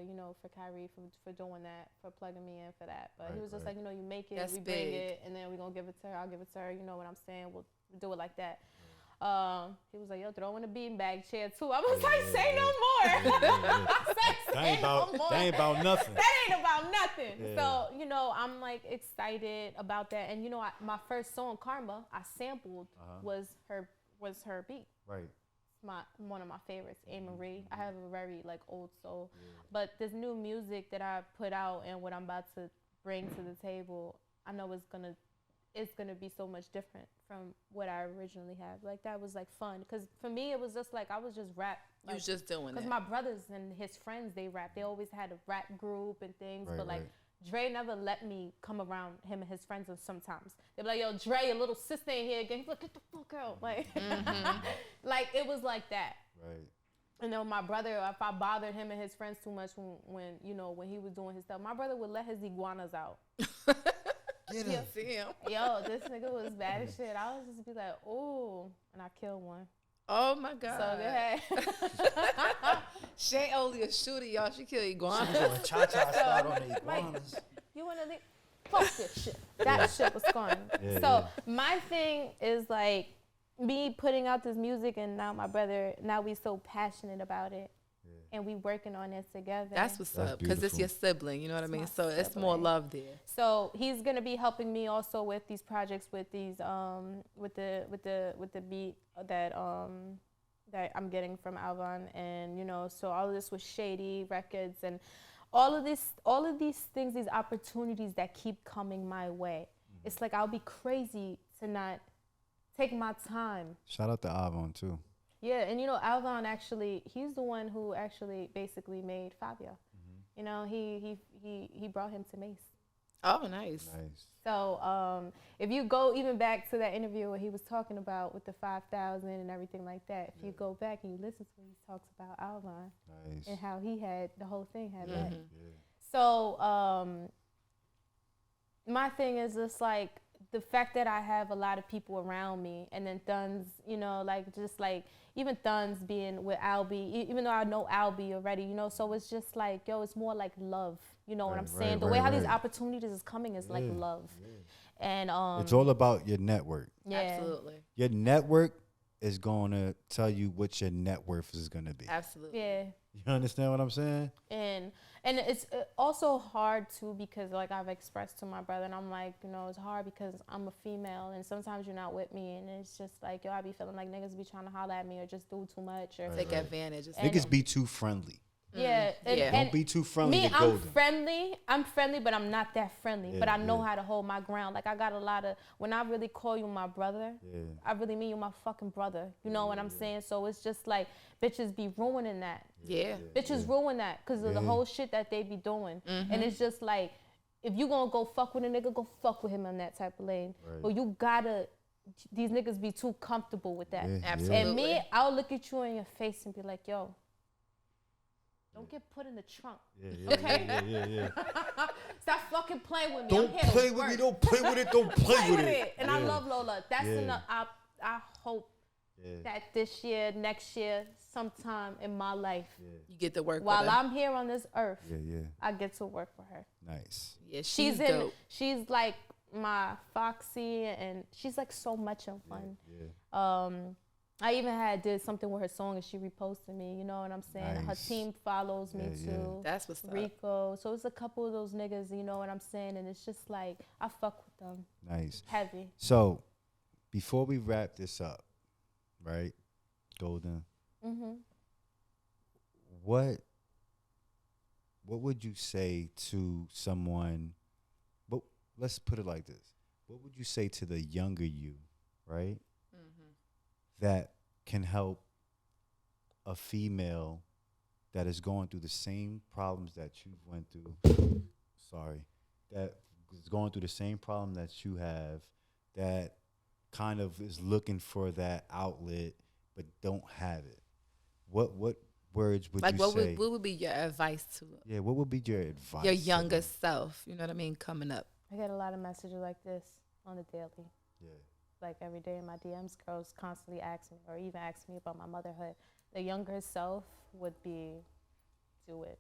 for Kyrie for doing that, for plugging me in for that. But he was just like, you make it, we bring it, and then we're going to give it to her. I'll give it to her. You know what I'm saying? We'll do it like that. He was like, yo, throw in a beanbag chair too. I was like, say no more. That ain't about nothing. That ain't about nothing. Yeah. So, I'm like excited about that. And my first song, Karma, I sampled was her beat. Right. One of my favorites, A. Marie. I have a very like old soul. Yeah. But this new music that I put out and what I'm about to bring to the table, I know it's going to be so much different from what I originally had. Like, that was, like, fun. Because for me, it was just, like, I was just rap. Like, you was just doing it. Because my brothers and his friends, they rap. They always had a rap group and things. But, like, Dre never let me come around him and his friends sometimes. They'd be like, yo, Dre, your little sister in here again. He's like, get the fuck out. Like, like, it was like that. Right. And then my brother, if I bothered him and his friends too much when you know, when he was doing his stuff, my brother would let his iguanas out. Get him. See him. Yo, this nigga was bad as shit. I would just be like, ooh, and I killed one. Oh my God. So go ahead. She ain't only a shooter, y'all. She killed iguanas. She was going cha-cha style on the iguanas. You wanna leave? Fuck this shit. That shit was fun. My thing is like me putting out this music, and now my brother, now we so passionate about it. And we working on it together. That's what's up, because it's your sibling, you know what I mean? So it's more love there. So he's gonna be helping me also with these projects, with these with the beat that that I'm getting from Alvan, and you know, so all of this was Shady Records, and all of these things, these opportunities that keep coming my way. It's like I'll be crazy to not take my time. Shout out to Alvan too. Yeah, and you know, Alvan actually, he's the one who actually basically made Fabio. You know, he brought him to Mace. Oh, nice. So if you go even back to that interview where he was talking about with the 5,000 and everything like that, if you go back and you listen to when he talks about Alvan and how he had, the whole thing had that. So my thing is just like, the fact that I have a lot of people around me, and then Thuns, you know, like just like even Thuns being with Albie, even though I know Albie already, you know, so it's just like, yo, it's more like love, you know what I'm saying? The way how these opportunities is coming is like love. And it's all about your network. Yeah. Absolutely. Your network is going to tell you what your net worth is going to be. Absolutely. Yeah. You understand what I'm saying? And it's also hard too, because like I've expressed to my brother, and I'm like, you know, it's hard because I'm a female, and sometimes you're not with me, and it's just like, yo, I be feeling like niggas be trying to holler at me or just do too much or take advantage. Niggas be too friendly. Yeah. Don't be too friendly. Me, I'm friendly, but I'm not that friendly. But I know how to hold my ground. Like I got a lot of, when I really call you my brother, I really mean you my fucking brother. You know what I'm saying? So it's just like, bitches be ruining that. Bitches ruin that because of the whole shit that they be doing. And it's just like, if you gonna go fuck with a nigga, go fuck with him on that type of lane. But you gotta, these niggas be too comfortable with that. Absolutely. And me, I'll look at you in your face and be like, yo, don't get put in the trunk. Okay? Stop fucking playing with me. Don't play with me. Don't play with it. Don't play with it. And I love Lola. That's enough. I hope that this year, next year, sometime in my life, you get to work while with her. I'm here on this earth, I get to work with her. Nice. Yeah, she's dope. She's like my Foxy, and she's like so much in fun. I even did something with her song, and she reposted me. You know what I'm saying? Her team follows me too. That's what's up. Rico. So it's a couple of those niggas. You know what I'm saying? And it's just like I fuck with them. Nice. Heavy. So before we wrap this up, right, Golden. What would you say to someone? But let's put it like this: what would you say to the younger you, right? That can help a female that is going through the same problems that you went through. That is going through the same problem that you have, that kind of is looking for that outlet but don't have it. What words would you say? What would be your advice to it? Yeah, what would be your advice? Your younger self, you know what I mean, coming up. I get a lot of messages like this on the daily. Yeah. Like every day in my DMs, girls constantly ask me, or even ask me about my motherhood. The younger self would be, do it.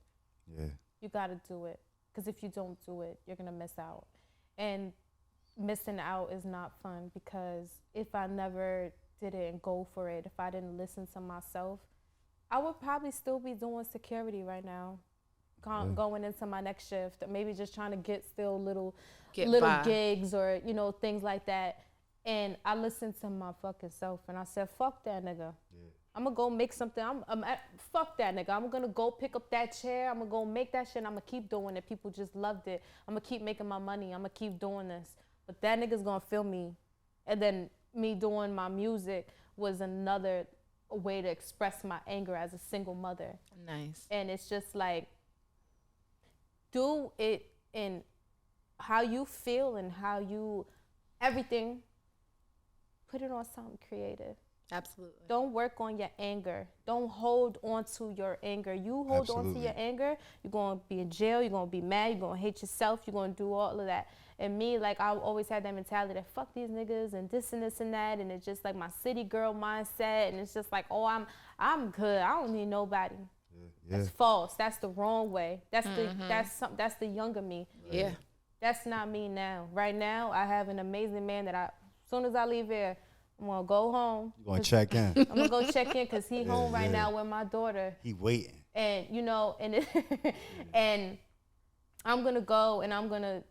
Yeah. You gotta do it. Because if you don't do it, you're gonna miss out. And missing out is not fun, because if I never did it and go for it, if I didn't listen to myself, I would probably still be doing security right now. Going into my next shift, or maybe just trying to get still little gigs, or, you know, things like that. And I listened to my fucking self, and I said, fuck that nigga. I'm gonna go make something. Fuck that nigga. I'm gonna go pick up that chair. I'm gonna go make that shit, and I'm gonna keep doing it. People just loved it. I'm gonna keep making my money. I'm gonna keep doing this. but that nigga's gonna feel me. And then me doing my music was another way to express my anger as a single mother. Nice. And it's just like, do it in how you feel and how you, everything, put it on something creative. Absolutely. Don't work on your anger. Don't hold on to your anger. You hold on to your anger, you're going to be in jail, you're going to be mad, you're going to hate yourself, you're going to do all of that. And me, like, I always had that mentality that fuck these niggas and this and this and that, and it's just like my city girl mindset, and it's just like, oh, I'm good. I don't need nobody. Yeah. That's false. That's the wrong way. That's that's the younger me. Yeah. That's not me now. Right now, I have an amazing man that as soon as I leave here, I'm gonna go home. You gonna check in? I'm gonna go check in because he home right now with my daughter. He waiting. And and I'm gonna go and I'm gonna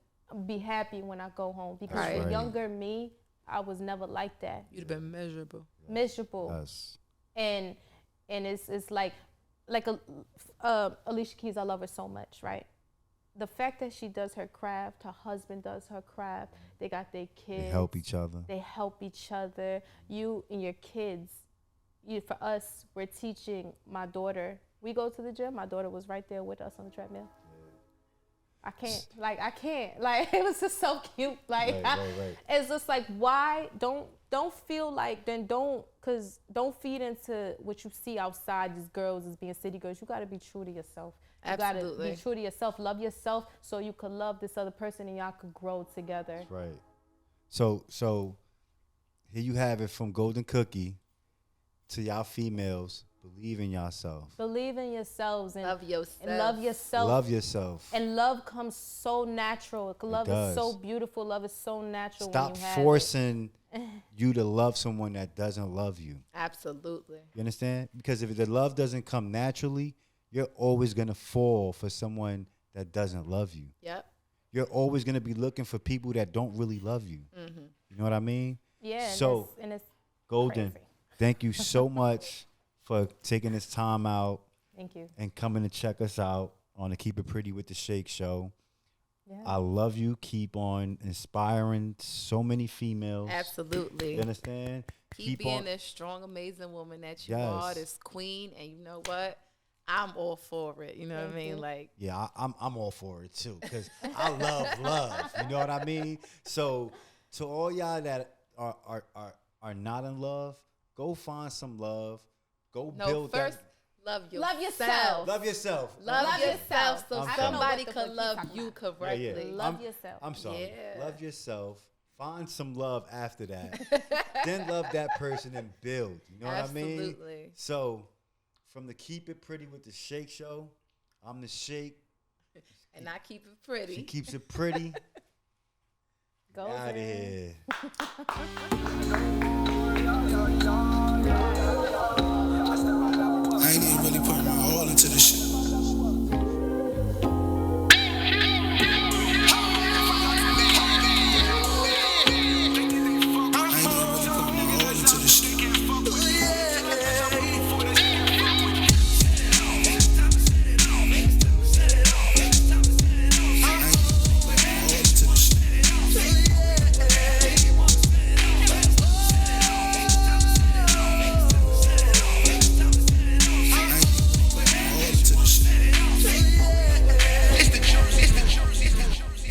be happy when I go home because the younger me, I was never like that. You'd have been miserable. Miserable. Yes. And it's like Alicia Keys, I love her so much, right? The fact that she does her craft, her husband does her craft, they got their kids. They help each other. They help each other. You and your kids, for us, we're teaching my daughter. We go to the gym, my daughter was right there with us on the treadmill. I can't, it was just so cute. Like, right. It's just like, why don't feel like, then don't feed into what you see outside, these girls as being city girls. You gotta be true to yourself. You Absolutely. gotta be true to yourself, love yourself so you could love this other person and y'all could grow together. That's right. So here you have it from Golden Cookie to y'all females. Believe in yourself. Believe in yourselves and love yourself. And love yourself. Love yourself. And love comes so natural. Love is so beautiful. Love is so natural. Stop when you have forcing you to love someone that doesn't love you. Absolutely. You understand? Because if the love doesn't come naturally, you're always going to fall for someone that doesn't love you. Yep. You're always going to be looking for people that don't really love you. Mm-hmm. You know what I mean? Yeah. So, and it's Golden, crazy. Thank you so much for taking this time out. Thank you. And coming to check us out on the Keep It Pretty with the Shake show. Yeah. I love you. Keep on inspiring so many females. Absolutely. You understand? Keep being this strong, amazing woman that you are, this queen. And you know what? I'm all for it. You know what I mean? Like, yeah, I'm all for it too because I love love. You know what I mean? So to all y'all that are not in love, go find some love. Go build first. Love yourself. Love yourself. Love yourself so somebody could love you correctly. Love yourself. I'm sorry. Yeah. Love yourself. Find some love after that. Then love that person and build. You know what I mean? Absolutely. So from the Keep It Pretty with the Shake show, I'm the Shake. And I keep it pretty. She keeps it pretty. Go out of here. I ain't even really putting my all into this shit.